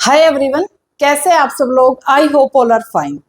Hi everyone, कैसे हैं आप सब लोग। I hope all are fine.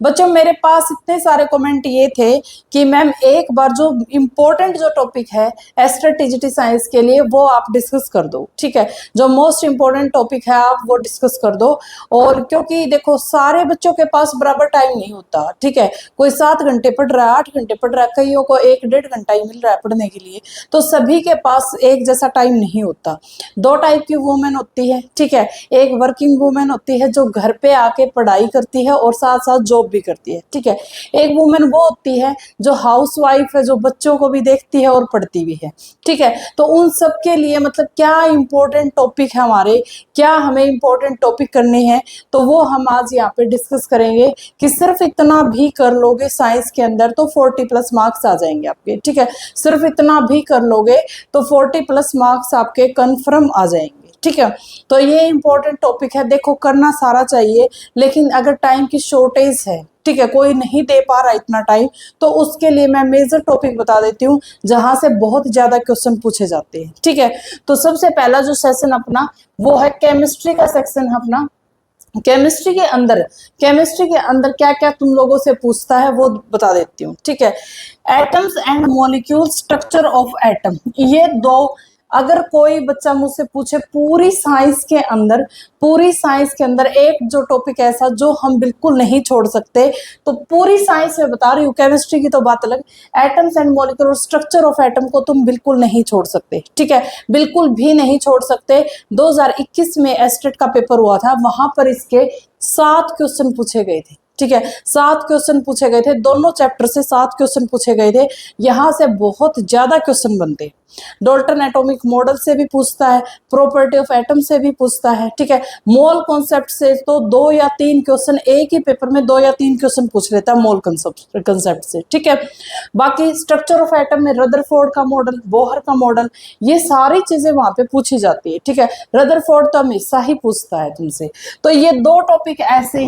बच्चों, मेरे पास इतने सारे कमेंट ये थे कि मैम एक बार जो इम्पोर्टेंट जो टॉपिक है एस्ट्रेटिजिटी साइंस के लिए वो आप डिस्कस कर दो। ठीक है, जो मोस्ट इम्पोर्टेंट टॉपिक है आप वो डिस्कस कर दो। और क्योंकि देखो सारे बच्चों के पास बराबर टाइम नहीं होता। ठीक है, कोई 7 घंटे पढ़ रहा है, 8 घंटे पढ़ रहा है, कईयों को 1-1.5 घंटा ही मिल रहा है पढ़ने के लिए। तो सभी के पास एक जैसा टाइम नहीं होता। दो टाइप की वुमेन होती है। ठीक है, एक वर्किंग वुमेन होती है जो घर पे आके पढ़ाई करती है और साथ साथ जॉब भी करती है। ठीक है, एक वुमेन वो होती है जो हाउस वाइफ है, जो बच्चों को भी देखती है और पढ़ती भी है। ठीक है, तो उन सब के लिए मतलब क्या इंपॉर्टेंट टॉपिक है हमारे, क्या हमें इंपॉर्टेंट टॉपिक करने हैं, तो वो हम आज यहाँ पे डिस्कस करेंगे कि सिर्फ इतना भी कर लोगे साइंस के अंदर तो 40+ मार्क्स आ जाएंगे आपके। ठीक है, सिर्फ इतना भी कर लोगे तो 40+ मार्क्स आपके कन्फर्म आ जाएंगे। ठीक है, तो ये इंपॉर्टेंट टॉपिक है। देखो करना सारा चाहिए, लेकिन अगर टाइम की शॉर्टेज है, ठीक है, कोई नहीं दे पा रहा इतना टाइम, तो उसके लिए मैं मेजर टॉपिक बता देती हूँ जहां से बहुत ज्यादा क्वेश्चन पूछे जाते हैं। ठीक है, तो सबसे पहला जो सेशन अपना वो है केमिस्ट्री का सेक्शन है अपना। केमिस्ट्री के अंदर क्या क्या तुम लोगों से पूछता है वो बता देती हूँ। ठीक है, atoms and molecule, structure of atom, ये दो अगर कोई बच्चा मुझसे पूछे पूरी साइंस के अंदर एक जो टॉपिक ऐसा जो हम बिल्कुल नहीं छोड़ सकते, तो पूरी साइंस में बता रही हूँ, केमिस्ट्री की तो बात अलग, एटम्स एंड मॉलिक्यूल और स्ट्रक्चर ऑफ एटम को तुम बिल्कुल नहीं छोड़ सकते। ठीक है, बिल्कुल भी नहीं छोड़ सकते। 2021 में एस्टेट का पेपर हुआ था, वहां पर इसके 7 क्वेश्चन पूछे गए थे। ठीक है, 7 क्वेश्चन पूछे गए थे, दोनों चैप्टर से 7 क्वेश्चन पूछे गए थे। यहां से बहुत ज्यादा क्वेश्चन बनते। डॉल्टन एटॉमिक मॉडल से भी पूछता है, प्रॉपर्टी ऑफ एटम से भी पूछता है। ठीक है, मोल कॉन्सेप्ट से तो 2 या 3 क्वेश्चन एक ही पेपर में 2 या 3 क्वेश्चन पूछ लेता है मोल कंसेप्ट से। ठीक है, बाकी स्ट्रक्चर ऑफ एटम में रदरफोर्ड का मॉडल, बोहर का मॉडल, ये सारी चीजें वहां पे पूछी जाती है। ठीक है, रदरफोर्ड तो हमेशा ही पूछता है तुमसे। तो ये दो टॉपिक ऐसे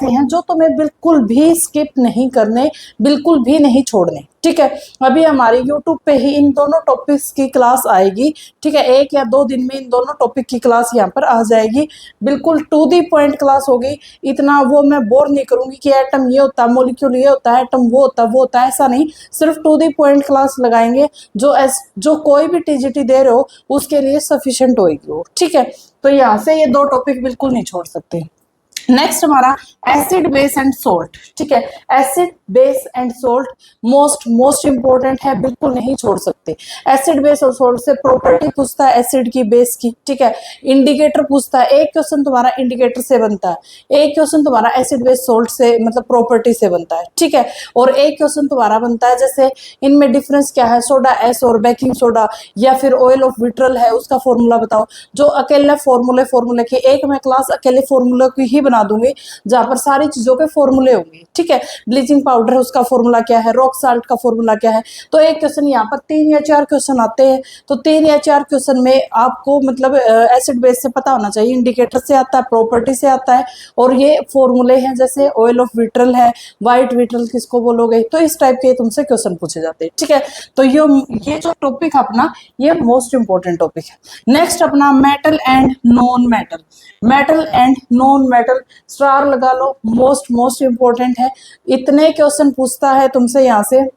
हैं जो तुम्हें बिल्कुल भी स्किप नहीं करने, बिल्कुल भी नहीं छोड़ने। ठीक है, अभी हमारी YouTube पे ही इन दोनों टॉपिक्स की क्लास आएगी। ठीक है, 1 या 2 दिन में इन दोनों टॉपिक की क्लास यहाँ पर आ जाएगी। बिल्कुल टू दी पॉइंट क्लास होगी। इतना वो मैं बोर नहीं करूंगी कि एटम ये होता है, मॉलिक्यूल ये होता है, एटम वो होता है, ऐसा नहीं। सिर्फ टू दी पॉइंट क्लास लगाएंगे जो कोई भी टीजीटी दे रहे हो उसके लिए सफिशिएंट होगी वो। ठीक है, तो यहाँ से ये 2 टॉपिक बिल्कुल नहीं छोड़ सकते। नेक्स्ट हमारा एसिड बेस एंड सोल्ट। ठीक है, acid base and salt most important है, बिल्कुल नहीं छोड़ सकते। एसिड बेस और सोल्ट से प्रॉपर्टी पूछता है एसिड की, बेस की। ठीक है, इंडिकेटर पूछता है, एक क्वेश्चन तुम्हारा इंडिकेटर से बनता है, एक क्वेश्चन तुम्हारा एसिड बेस सोल्ट से मतलब प्रॉपर्टी से बनता है। ठीक है, और एक क्वेश्चन तुम्हारा बनता है जैसे इनमें डिफरेंस क्या है, सोडा एस और बेकिंग सोडा, या फिर ऑयल ऑफ विट्रल है उसका फॉर्मूला बताओ। जो अकेले फॉर्मूले की एक मैं क्लास अकेले फॉर्मूला की ही बना दूंगी जहां पर सारी चीजों के फॉर्मूले होंगे। ठीक है, ब्लीचिंग पाउडर है उसका फॉर्मूला क्या है, रॉक साल्ट का फॉर्मूला क्या है। तो एक क्वेश्चन यहाँ पर 3 या 4 क्वेश्चन आते हैं, तो 3 या 4 क्वेश्चन में आपको मतलब एसिड बेस से पता होना चाहिए, इंडिकेटर से आता है, प्रॉपर्टी से आता है, और ये फॉर्मूले हैं जैसे ऑयल ऑफ विट्रल है, व्हाइट विट्रल किसको बोलोगे, तो इस टाइप के तुमसे क्वेश्चन पूछे जाते हैं। ठीक है, तो ये जो टॉपिक अपना ये मोस्ट इंपॉर्टेंट टॉपिक है। नेक्स्ट अपना metal and non metal, star लगा लो, मोस्ट इंपॉर्टेंट है। इतने क्वेश्चन पूछता है तुमसे यहाँ से।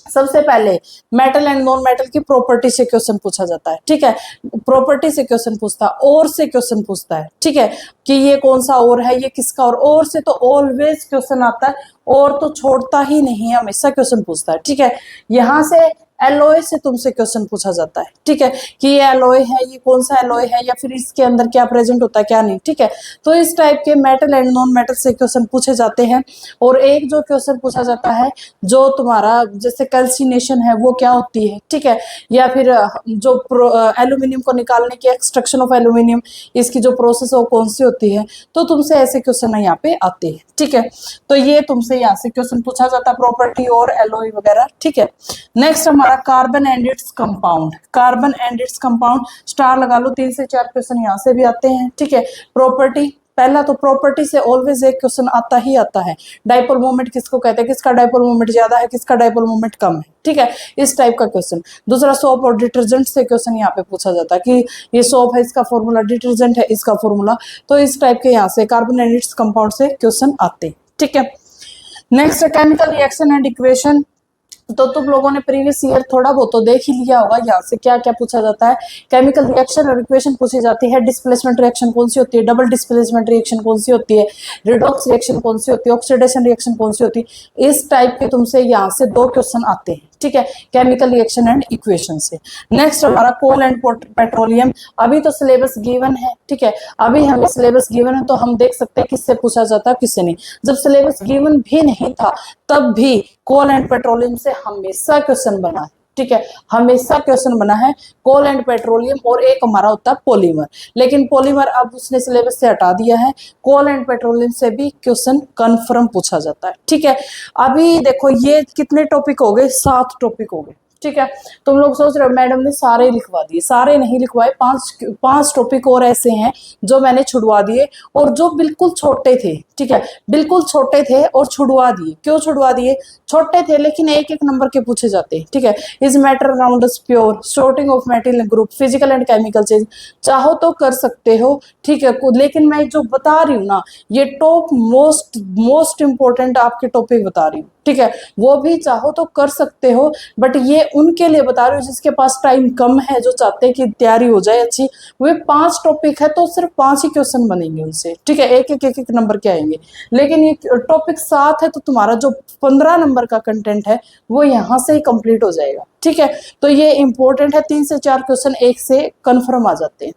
सबसे पहले मेटल एंड नॉन मेटल की प्रॉपर्टी से क्वेश्चन पूछा जाता है। ठीक है, प्रॉपर्टी से क्वेश्चन पूछता है, और से क्वेश्चन पूछता है। ठीक है, कि ये कौन सा और है, ये किसका और से तो ऑलवेज क्वेश्चन आता है, और तो छोड़ता ही नहीं है, हमेशा क्वेश्चन पूछता है। ठीक है, यहाँ से एलॉय से तुमसे क्वेश्चन पूछा जाता है। ठीक है, कि ये एलॉय है, ये कौन सा एलॉय है, या फिर इसके अंदर क्या प्रेजेंट होता है क्या नहीं। ठीक है, तो इस टाइप के मेटल एंड नॉन मेटल से क्वेश्चन पूछे जाते हैं। और एक जो क्वेश्चन पूछा जाता है जो तुम्हारा जैसे कैल्सिनेशन है वो क्या होती है। ठीक है, या फिर जो एल्यूमिनियम को निकालने की एक्सट्रैक्शन ऑफ एल्यूमिनियम, इसकी जो प्रोसेस है वो कौन सी होती है, तो तुमसे ऐसे क्वेश्चन यहाँ पे आते हैं। ठीक है, तो ये तुमसे यहाँ से क्वेश्चन पूछा जाता है, प्रॉपर्टी और एलॉय वगैरह। ठीक है, नेक्स्ट हमारा carbon and its compound, star लगा लो, 3 से 4 क्वेश्चन यहाँ से भी आते हैं। ठीक है, प्रॉपर्टी पहला तो प्रॉपर्टी से ऑलवेज एक क्वेश्चन आता ही आता है। डाइपोल मोमेंट किसको कहते हैं, किसका डाइपोल मोमेंट ज्यादा है, किसका डाइपोल मोमेंट कम है, ठीक है, इस टाइप का क्वेश्चन। दूसरा सोप और डिटर्जेंट से क्वेश्चन यहाँ पे पूछा जाता है कि ये सोप है, इसका फॉर्मूला, डिटर्जेंट है, इसका फॉर्मूला। तो इस टाइप के यहाँ से कार्बन एंड इट्स कंपाउंड से क्वेश्चन आते हैं, ठीक है। Next chemical reaction and equation. तो तुम लोगों ने प्रीवियस ईयर थोड़ा बहुत तो देख ही लिया होगा, यहाँ से क्या क्या पूछा जाता है। केमिकल रिएक्शन और इक्वेशन पूछी जाती है। डिस्प्लेसमेंट रिएक्शन कौन सी होती है, डबल डिस्प्लेसमेंट रिएक्शन कौन सी होती है, रिडॉक्स रिएक्शन कौन सी होती है, ऑक्सीडेशन रिएक्शन कौन सी होती है। इस टाइप के तुमसे यहाँ से 2 क्वेश्चन आते हैं, ठीक है, केमिकल रिएक्शन एंड इक्वेशन से। नेक्स्ट हमारा कोल एंड पेट्रोलियम। अभी तो सिलेबस गिवन है, ठीक है, अभी हमें सिलेबस गिवन है तो हम देख सकते हैं किससे पूछा जाता है, किससे नहीं। जब सिलेबस गिवन भी नहीं था तब भी कोल एंड पेट्रोलियम से हमेशा क्वेश्चन बना है, ठीक है, हमेशा क्वेश्चन बना है कोल एंड पेट्रोलियम। और एक हमारा होता है पॉलीमर, लेकिन पॉलीमर अब उसने सिलेबस से हटा दिया है। कोल एंड पेट्रोलियम से भी क्वेश्चन कंफर्म पूछा जाता है, ठीक है। अभी देखो ये कितने टॉपिक हो गए, 7 टॉपिक हो गए, ठीक है। तुम लोग सोच रहे हो मैडम ने सारे लिखवा दिए, सारे नहीं लिखवाए, 5 टॉपिक और ऐसे हैं जो मैंने छुड़वा दिए और जो बिल्कुल छोटे थे, ठीक है, बिल्कुल छोटे थे और छुड़वा दिए। क्यों छुड़वा दिए, छोटे थे लेकिन एक एक नंबर के पूछे जाते हैं, ठीक है। Is matter around us pure, sorting of material group, physical and chemical change, चाहो तो कर सकते हो, ठीक है, लेकिन मैं जो बता रही हूँ ना ये टॉप मोस्ट इंपॉर्टेंट आपके टॉपिक बता रही हूँ, ठीक है, वो भी चाहो तो कर सकते हो, बट ये उनके लिए बता रही हूँ जिसके पास टाइम कम है, जो चाहते हैं कि तैयारी हो जाए अच्छी। वे 5 टॉपिक है तो सिर्फ 5 ही क्वेश्चन बनेंगे उनसे, ठीक है, एक नंबर के आएंगे। लेकिन ये टॉपिक 7 है तो तुम्हारा जो 15 नंबर का कंटेंट है वो यहाँ से ही कंप्लीट हो जाएगा, ठीक है। तो ये इंपॉर्टेंट है, 3 से 4 क्वेश्चन एक से कंफर्म आ जाते हैं।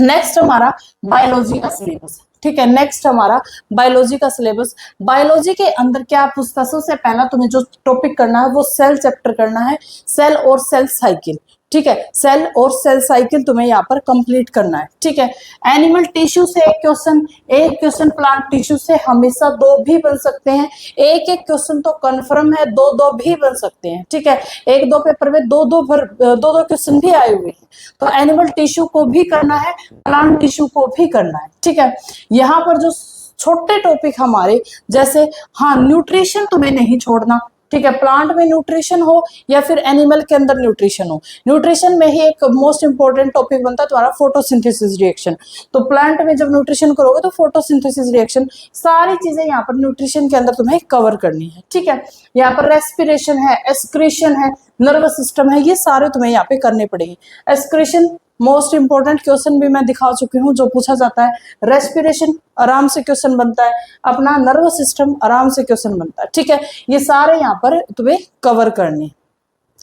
नेक्स्ट हमारा बायोलॉजी का सिलेबस, ठीक है, नेक्स्ट हमारा बायोलॉजी का सिलेबस। बायोलॉजी के अंदर क्या पूछता है, सबसे पहला तुम्हें जो टॉपिक करना है वो सेल चैप्टर करना है, सेल और सेल साइकिल, ठीक है, सेल और सेल साइकिल तुम्हें यहाँ पर कंप्लीट करना है, ठीक है। एनिमल टिश्यू से एक क्वेश्चन, प्लांट टिश्यू से हमेशा 2 भी बन सकते हैं। एक क्वेश्चन तो कंफर्म है, 2 भी बन सकते हैं, ठीक है, 1-2 पेपर में 2 क्वेश्चन भी आए हुए हैं। तो एनिमल टिश्यू को भी करना है, प्लांट टिश्यू को भी करना है, ठीक है। यहाँ पर जो छोटे टॉपिक हमारे जैसे, हाँ, न्यूट्रिशन तुम्हें नहीं छोड़ना, ठीक है, प्लांट में न्यूट्रिशन हो या फिर एनिमल के अंदर न्यूट्रिशन हो, न्यूट्रिशन में ही एक मोस्ट इंपॉर्टेंट टॉपिक बनता है तुम्हारा फोटोसिंथेसिस रिएक्शन। तो प्लांट में जब न्यूट्रिशन करोगे तो फोटोसिंथेसिस रिएक्शन, सारी चीजें यहाँ पर न्यूट्रिशन के अंदर तुम्हें कवर करनी है, ठीक है। यहाँ पर रेस्पिरेशन है, एक्सक्रीशन है, नर्वस सिस्टम है, ये सारे तुम्हें यहाँ पे करने पड़ेंगे। एक्सक्रीशन मोस्ट इंपॉर्टेंट क्वेश्चन भी मैं दिखा चुकी हूँ जो पूछा जाता है। रेस्पिरेशन आराम से क्वेश्चन बनता है, अपना नर्वस सिस्टम आराम से क्वेश्चन बनता है, ठीक है, ये सारे यहाँ पर तुम्हें कवर करने।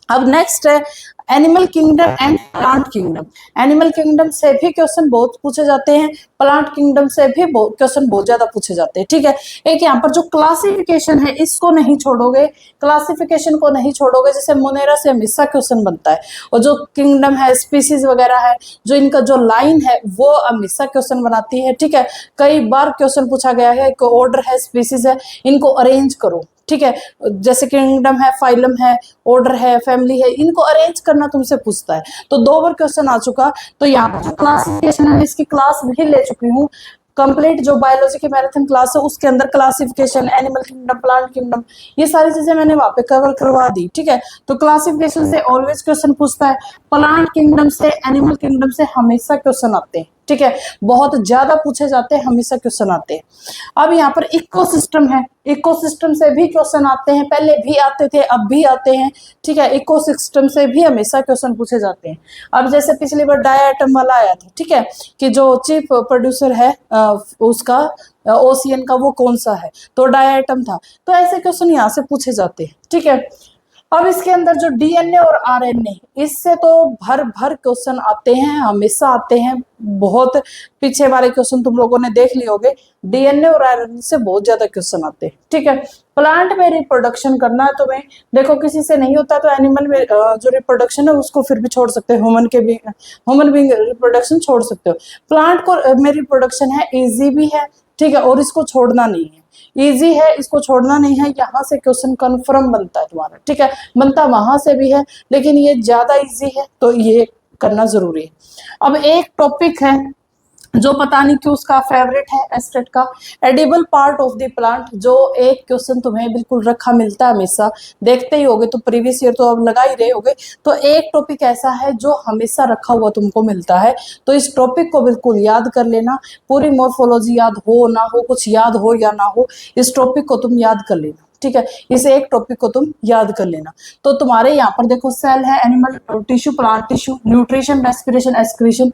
अब नेक्स्ट है animal kingdom and plant kingdom. Animal kingdom से भी क्वेश्चन बहुत पूछे जाते हैं, प्लांट किंगडम से भी क्वेश्चन बहुत ज्यादा पूछे जाते हैं, ठीक है। एक यहाँ पर जो क्लासिफिकेशन है इसको नहीं छोड़ोगे, क्लासिफिकेशन को नहीं छोड़ोगे, जैसे मोनेरा से हमेशा क्वेश्चन बनता है। और जो किंगडम है, स्पीसीज वगैरह है, जो इनका जो लाइन है वो हमेशा क्वेश्चन बनाती है, ठीक है। कई बार क्वेश्चन पूछा गया है, एक ऑर्डर है, स्पीसीज है, इनको अरेंज करो, ठीक है, जैसे किंगडम है, फाइलम है, ऑर्डर है, फैमिली है, इनको अरेंज करना तुमसे पूछता है। तो 2 बार क्वेश्चन आ चुका। तो यहाँ पर जो क्लासिफिकेशन है इसकी क्लास भी ले चुकी हूँ कंप्लीट। जो बायोलॉजी की मैराथन क्लास है उसके अंदर classification, animal kingdom, plant kingdom, ये सारी चीजें मैंने वहां पे कवर करवा दी, ठीक है। तो क्लासिफिकेशन से ऑलवेज क्वेश्चन पूछता है, प्लांट किंगडम से, एनिमल किंगडम से हमेशा क्वेश्चन आते हैं, ठीक है, बहुत ज्यादा पूछे जाते हैं, हमेशा क्वेश्चन आते हैं। अब यहाँ पर इकोसिस्टम है, इकोसिस्टम से भी क्वेश्चन आते हैं, पहले भी आते थे, अब भी आते हैं, ठीक है। इकोसिस्टम से भी हमेशा क्वेश्चन पूछे जाते हैं। अब जैसे पिछली बार डायटम वाला आया था, ठीक है, कि जो चीफ प्रोड्यूसर है उसका ओशियन का वो कौन सा है, तो डायटम था। तो ऐसे क्वेश्चन यहाँ से पूछे जाते हैं, ठीक है। अब इसके अंदर जो डीएनए और आरएनए, इससे तो भर क्वेश्चन आते हैं, हमेशा आते हैं। बहुत पीछे वाले क्वेश्चन तुम लोगों ने देख लिए होंगे, डीएनए और आरएनए से बहुत ज्यादा क्वेश्चन आते हैं, ठीक है। प्लांट में रिप्रोडक्शन करना है तुम्हें, देखो किसी से नहीं होता तो एनिमल में जो रिप्रोडक्शन है उसको फिर भी छोड़ सकते हो, ह्यूमन बीइंग रिप्रोडक्शन छोड़ सकते हो। प्लांट को में रिप्रोडक्शन है, इजी भी है, ठीक है, और इसको छोड़ना नहीं है, इजी है, इसको छोड़ना नहीं है। यहाँ से क्वेश्चन कंफर्म बनता है तुम्हारा, ठीक है, बनता वहां से भी है लेकिन ये ज्यादा इजी है तो ये करना जरूरी है। अब एक टॉपिक है जो पता नहीं क्यों उसका फेवरेट है एस्टेट का। Edible part of the plant, जो एक क्वेश्चन तुम्हें बिल्कुल रखा मिलता है हमेशा, देखते ही होगे तो प्रीवियस ईयर तो अब लगा ही रहे होगे। तो एक टॉपिक ऐसा है जो हमेशा रखा हुआ तुमको मिलता है, तो इस टॉपिक को बिल्कुल याद कर लेना। पूरी मॉर्फोलॉजी याद हो ना हो, कुछ याद हो या ना हो, इस टॉपिक को तुम याद कर लेना, ठीक है। इस एक टॉपिक को तुम याद कर लेना। तो तुम्हारे यहाँ पर देखो सेल है, animal tissue, plant tissue, nutrition, respiration, excretion,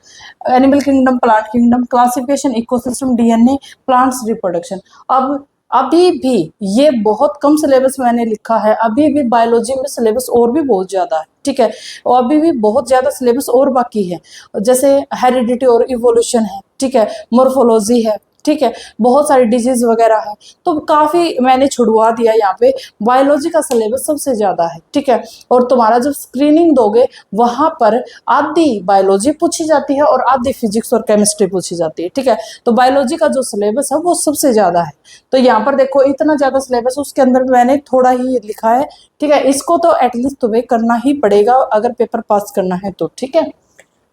animal kingdom, plant kingdom, classification, ecosystem, DNA, plants reproduction. अब अभी भी ये बहुत कम सिलेबस मैंने लिखा है, अभी भी बायोलॉजी में सिलेबस और भी बहुत ज्यादा है, ठीक है। और अभी भी बहुत ज्यादा सिलेबस और बाकी है, जैसे हेरिडिटी और इवोल्यूशन है, ठीक है, मोर्फोलॉजी है, ठीक है, बहुत सारी डिजीज वगैरह है। तो काफी मैंने छुड़वा दिया, यहाँ पे बायोलॉजी का सिलेबस सबसे ज्यादा है, ठीक है। और तुम्हारा जब स्क्रीनिंग दोगे वहां पर आधी बायोलॉजी पूछी जाती है और आधी फिजिक्स और केमिस्ट्री पूछी जाती है, ठीक है। तो बायोलॉजी का जो सिलेबस है वो सबसे ज्यादा है। तो यहाँ पर देखो इतना ज्यादा सिलेबस, उसके अंदर मैंने थोड़ा ही लिखा है, ठीक है। इसको तो एटलीस्ट तुम्हें करना ही पड़ेगा अगर पेपर पास करना है तो, ठीक है।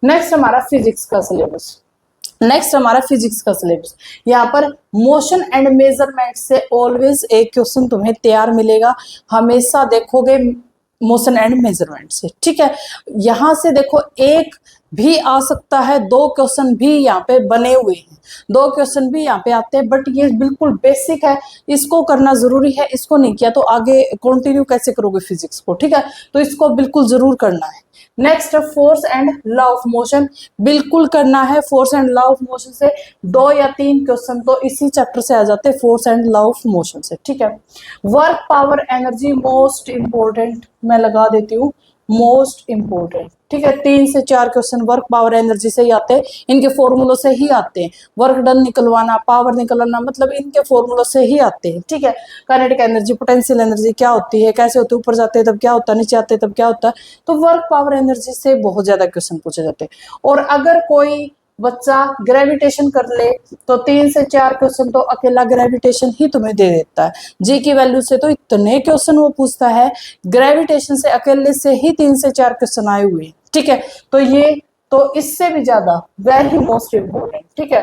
नेक्स्ट हमारा फिजिक्स का सिलेबस। नेक्स्ट हमारा फिजिक्स का सिलेबस, यहाँ पर मोशन एंड मेजरमेंट से ऑलवेज एक क्वेश्चन तुम्हें तैयार मिलेगा, हमेशा देखोगे मोशन एंड मेजरमेंट से, ठीक है। यहाँ से देखो एक भी आ सकता है, दो क्वेश्चन भी यहाँ पे बने हुए हैं, दो क्वेश्चन भी यहाँ पे आते हैं, बट ये बिल्कुल बेसिक है, इसको करना जरूरी है। इसको नहीं किया तो आगे कंटिन्यू कैसे करोगे फिजिक्स को, ठीक है। तो इसको बिल्कुल जरूर करना है। Next force and law of motion, बिल्कुल करना है। Force and law of motion से 2 या 3 क्वेश्चन तो इसी चैप्टर से आ जाते हैं, force and law of motion से, ठीक है। Work power energy most important, मैं लगा देती हूँ मोस्ट इंपोर्टेंट, ठीक है। 3 से 4 क्वेश्चन वर्क पावर एनर्जी से ही आते हैं, इनके फॉर्मूलों से ही आते हैं। वर्क डन निकलवाना, पावर निकलवाना, मतलब इनके फॉर्मूलों से ही आते हैं, ठीक है। काइनेटिक एनर्जी, पोटेंशियल एनर्जी क्या होती है, कैसे होती है, ऊपर जाते हैं तब क्या होता है, नीचे आते हैं तब क्या होता है। तो वर्क पावर एनर्जी से बहुत ज्यादा क्वेश्चन पूछे जाते हैं। और अगर कोई बच्चा ग्रेविटेशन कर ले तो 3 से 4 क्वेश्चन तो अकेला ग्रेविटेशन ही तुम्हें दे देता है। जी की वैल्यू से तो इतने क्वेश्चन वो पूछता है, ग्रेविटेशन से अकेले से ही 3 से 4 क्वेश्चन आए हुए हैं, ठीक है। तो ये तो इससे भी ज्यादा वेरी मोस्ट इंपोर्टेंट, ठीक है।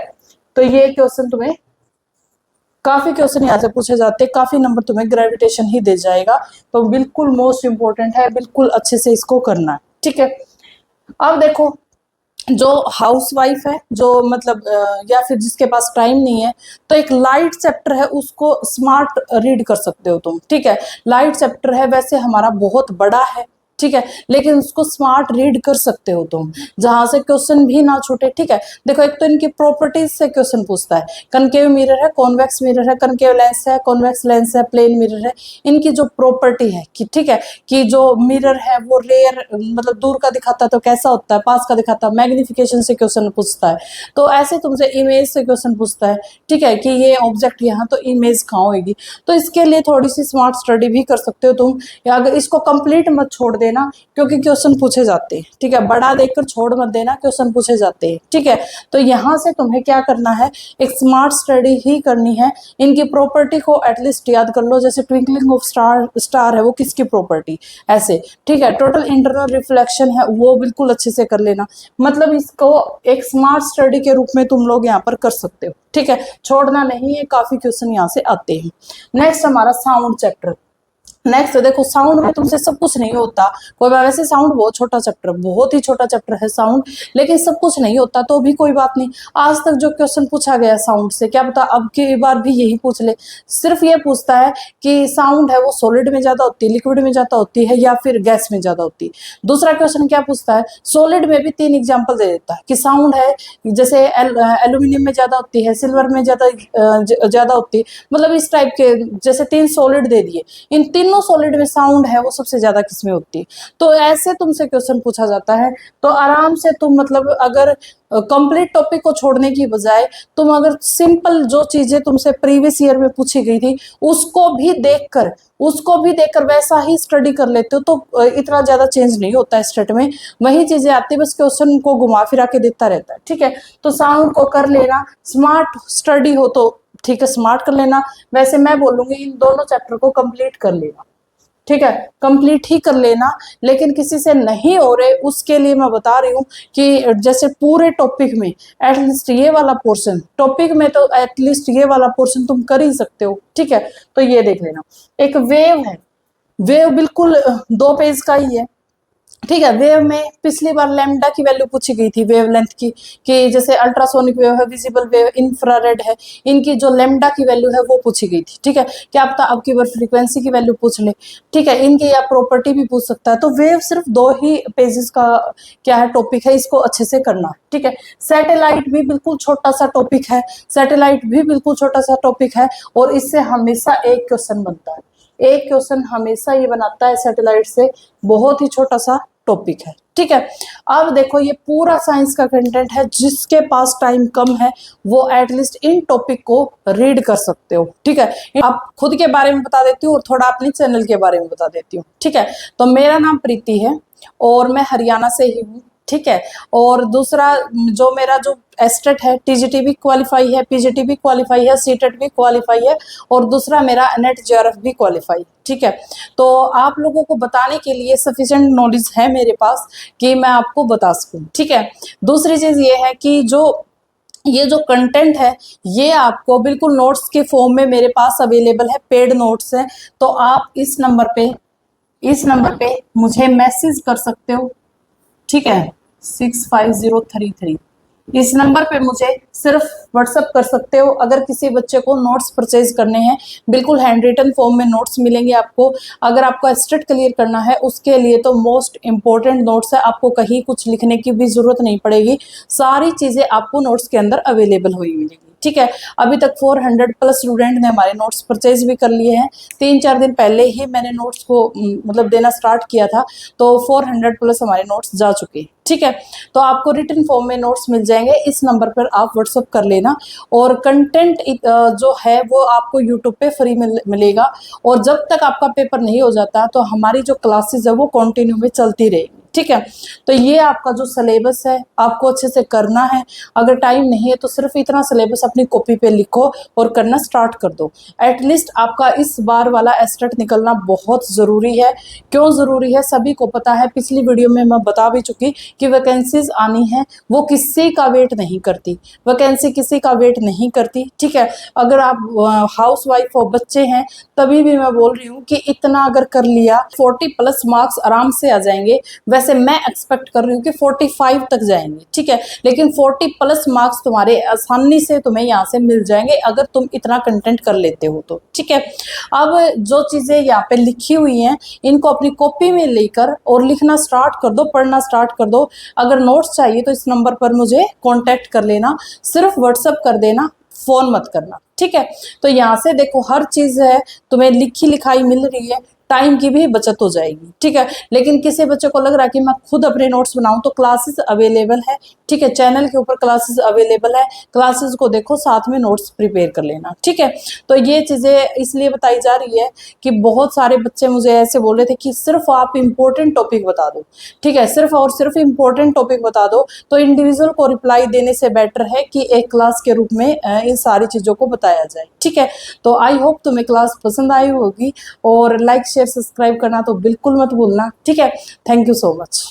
तो ये क्वेश्चन तुम्हें काफी क्वेश्चन यहाँ से पूछे जाते हैं, काफी नंबर तुम्हें ग्रेविटेशन ही दे जाएगा। तो बिल्कुल मोस्ट इंपोर्टेंट है, बिल्कुल अच्छे से इसको करना है, ठीक है। अब देखो जो हाउसवाइफ है, जो मतलब या फिर जिसके पास टाइम नहीं है, तो एक लाइट चैप्टर है उसको स्मार्ट रीड कर सकते हो तुम, ठीक है। लाइट चैप्टर है, वैसे हमारा बहुत बड़ा है, ठीक है, लेकिन उसको स्मार्ट रीड कर सकते हो तुम, जहां से क्वेश्चन भी ना छूटे, ठीक है। देखो एक तो इनकी प्रॉपर्टीज से क्वेश्चन पूछता है, कनकेव मिरर है, कॉन्वेक्स मिरर है, कनकेव लेंस है, कॉन्वेक्स लेंस है, प्लेन मिरर है, इनकी जो प्रॉपर्टी है कि ठीक है कि जो मिरर है वो रेयर मतलब दूर का दिखाता है तो कैसा होता है, पास का दिखाता है, मैग्निफिकेशन से क्वेश्चन पूछता है। तो ऐसे तुमसे इमेज से क्वेश्चन पूछता है, ठीक है, कि ये ऑब्जेक्ट यहाँ तो इमेज कहाँ होगी। तो इसके लिए थोड़ी सी स्मार्ट स्टडी भी कर सकते हो तुम, या अगर इसको कंप्लीट मत छोड़ देना क्योंकि क्वेश्चन पूछे जाते हैं, ठीक है। बड़ा देखकर छोड़ मत देना, क्वेश्चन पूछे जाते हैं, ठीक है। तो यहाँ से तुम्हें क्या करना है, एक स्मार्ट स्टडी ही करनी है। इनकी प्रॉपर्टी को एटलीस्ट याद कर लो, जैसे ट्विंकलिंग ऑफ स्टार है वो किसकी प्रॉपर्टी, ऐसे, ठीक है। टोटल इंटरनल रिफ्लेक्शन है वो बिल्कुल अच्छे से कर लेना, मतलब इसको एक स्मार्ट स्टडी के रूप में तुम लोग यहाँ पर कर सकते हो, ठीक है। छोड़ना नहीं है, काफी क्वेश्चन यहाँ से आते हैं। नेक्स्ट हमारा साउंड चैप्टर। नेक्स्ट देखो साउंड में तुमसे सब कुछ नहीं होता, कोई वैसे साउंड बहुत छोटा चैप्टर, बहुत ही छोटा चैप्टर है साउंड, लेकिन सब कुछ नहीं होता तो भी कोई बात नहीं। आज तक जो क्वेश्चन पूछा गया साउंड से, क्या पता अब की बार भी यही पूछ ले। सिर्फ ये पूछता है कि साउंड है वो सॉलिड में ज्यादा होती है, लिक्विड में ज्यादा होती है या फिर गैस में ज्यादा होती है। दूसरा क्वेश्चन क्या पूछता है, सॉलिड में भी 3 एग्जाम्पल दे देता है कि साउंड है जैसे एल्यूमिनियम में ज्यादा होती है, सिल्वर में ज्यादा होती है, मतलब इस टाइप के जैसे 3 सॉलिड दे दिए, इन तीनों सॉलिड में साउंड है वो सबसे ज्यादा किसमें होती है। तो ऐसे तुमसे क्वेश्चन पूछा जाता है, तो आराम से तुम मतलब अगर कंप्लीट टॉपिक को छोड़ने की बजाय तुम अगर सिंपल जो चीजें तुमसे प्रीवियस ईयर में पूछी गई थी उसको भी देखकर वैसा ही स्टडी कर लेते हो तो इतना ज्यादा चेंज नहीं होता है स्टेट में, वही चीजें आती है, बस क्वेश्चन को घुमा फिरा के देता रहता है, ठीक है। तो साउंड को कर लेना, स्मार्ट स्टडी हो तो ठीक है स्मार्ट कर लेना, वैसे मैं बोलूंगी इन दोनों चैप्टर को कंप्लीट कर लेना, ठीक है, कंप्लीट ही कर लेना। लेकिन किसी से नहीं हो रहे उसके लिए मैं बता रही हूँ कि जैसे पूरे टॉपिक में एटलीस्ट ये वाला पोर्शन, टॉपिक में तो एटलीस्ट ये वाला पोर्शन तुम कर ही सकते हो। ठीक है, तो ये देख लेना। एक वेव है, वेव बिल्कुल 2 पेज का ही है। ठीक है, वेव में पिछली बार लैम्डा की वैल्यू पूछी गई थी, वेवलेंथ की, कि जैसे अल्ट्रासोनिक वेव है, विजिबल वेव, इंफ्रारेड है, इनकी जो लैम्डा की वैल्यू है वो पूछी गई थी। ठीक है, क्या पता अब की बार फ्रीक्वेंसी की वैल्यू पूछ ले। ठीक है, इनकी या प्रॉपर्टी भी पूछ सकता है। तो वेव सिर्फ 2 ही पेजेस का क्या है टॉपिक है, इसको अच्छे से करना है। ठीक है, सैटेलाइट भी बिल्कुल छोटा सा टॉपिक है, सैटेलाइट भी बिल्कुल छोटा सा टॉपिक है, और इससे हमेशा एक क्वेश्चन बनता है। एक क्वेश्चन हमेशा ये बनाता है सैटेलाइट से, बहुत ही छोटा सा टॉपिक है। ठीक है, अब देखो ये पूरा साइंस का कंटेंट है, जिसके पास टाइम कम है वो एटलीस्ट इन टॉपिक को रीड कर सकते हो। ठीक है, आप खुद के बारे में बता देती हूँ और थोड़ा अपने चैनल के बारे में बता देती हूँ। ठीक है, तो मेरा नाम प्रीति है और मैं हरियाणा से ही हूँ। ठीक है, और दूसरा जो मेरा जो एस्टेट है, टीजीटी भी क्वालिफाई है, पीजीटी भी क्वालिफाई है, सीटेट भी क्वालिफाई है, और दूसरा मेरा नेट जेआरएफ भी क्वालिफाई। ठीक है, तो आप लोगों को बताने के लिए सफिशिएंट नॉलेज है मेरे पास कि मैं आपको बता सकूं। ठीक है, दूसरी चीज ये है कि ये जो कंटेंट है ये आपको बिल्कुल नोट्स के फॉर्म में मेरे पास अवेलेबल है, पेड नोट्स है। तो आप इस नंबर पे मुझे मैसेज कर सकते हो। ठीक है, 65033, इस नंबर पे मुझे सिर्फ व्हाट्सअप कर सकते हो। अगर किसी बच्चे को नोट्स परचेज करने हैं, बिल्कुल हैंड रिटन फॉर्म में नोट्स मिलेंगे आपको। अगर आपको एस्टेट क्लियर करना है उसके लिए तो मोस्ट इंपॉर्टेंट नोट्स है, आपको कहीं कुछ लिखने की भी जरूरत नहीं पड़ेगी, सारी चीजें आपको नोट्स के अंदर अवेलेबल हुई मिलेगी। ठीक है, अभी तक 400 प्लस स्टूडेंट ने हमारे नोट्स परचेज भी कर लिए हैं। 3-4 दिन पहले ही मैंने नोट्स को मतलब देना स्टार्ट किया था, तो 400 प्लस हमारे नोट्स जा चुके हैं। ठीक है, तो आपको रिटन फॉर्म में नोट्स मिल जाएंगे, इस नंबर पर आप व्हाट्सअप कर लेना। और कंटेंट जो है वो आपको यूट्यूब पे फ्री मिलेगा, और जब तक आपका पेपर नहीं हो जाता तो हमारी जो क्लासेस है वो कंटिन्यू में चलती रहेगी। ठीक है, तो ये आपका जो सिलेबस है आपको अच्छे से करना है। अगर टाइम नहीं है तो सिर्फ इतना सिलेबस अपनी कॉपी पे लिखो और करना स्टार्ट कर दो। एटलीस्ट आपका इस बार वाला एस्टेट निकलना बहुत ज़रूरी है। क्यों ज़रूरी है सभी को पता है, पिछली वीडियो में मैं बता भी चुकी कि वैकेंसीज आनी है वो किसी का वेट नहीं करती, वैकेंसी किसी का वेट नहीं करती। ठीक है, अगर आप हाउस वाइफ हो, बच्चे हैं, तभी भी मैं बोल रही हूँ कि इतना अगर कर लिया 40 प्लस मार्क्स आराम से आ जाएंगे। वैसे मैं एक्सपेक्ट कर रही हूँ कि 45 तक जाएंगे। ठीक है, लेकिन 40 प्लस मार्क्स तुम्हारे आसानी से तुम्हें यहाँ से मिल जाएंगे अगर तुम इतना कंटेंट कर लेते हो तो। ठीक है, अब जो चीजें यहाँ पे लिखी हुई हैं इनको अपनी कॉपी में लेकर और लिखना स्टार्ट कर दो, पढ़ना स्टार्ट कर दो। अगर नोट्स चाहिए तो इस नंबर पर मुझे कॉन्टेक्ट कर लेना, सिर्फ व्हाट्सअप कर देना, फोन मत करना। ठीक है, तो यहाँ से देखो हर चीज है तुम्हें लिखी लिखाई मिल रही है, टाइम की भी बचत हो जाएगी। ठीक है, लेकिन किसी बच्चे को लग रहा है कि मैं खुद अपने नोट्स बनाऊं, तो क्लासेस अवेलेबल है। ठीक है, चैनल के ऊपर क्लासेस अवेलेबल है, क्लासेस को देखो, साथ में नोट्स प्रिपेयर कर लेना। ठीक है, तो ये चीजें इसलिए बताई जा रही है कि बहुत सारे बच्चे मुझे ऐसे बोल रहे थे कि सिर्फ आप इंपॉर्टेंट टॉपिक बता दो। ठीक है, सिर्फ और सिर्फ इंपॉर्टेंट टॉपिक बता दो, तो इंडिविजुअल को रिप्लाई देने से बेटर है कि एक क्लास के रूप में इन सारी चीजों को बताया जाए। ठीक है, तो आई होप तुम्हें क्लास पसंद आई होगी, और लाइक शेयर सब्सक्राइब करना तो बिल्कुल मत भूलना। ठीक है, थैंक यू सो मच।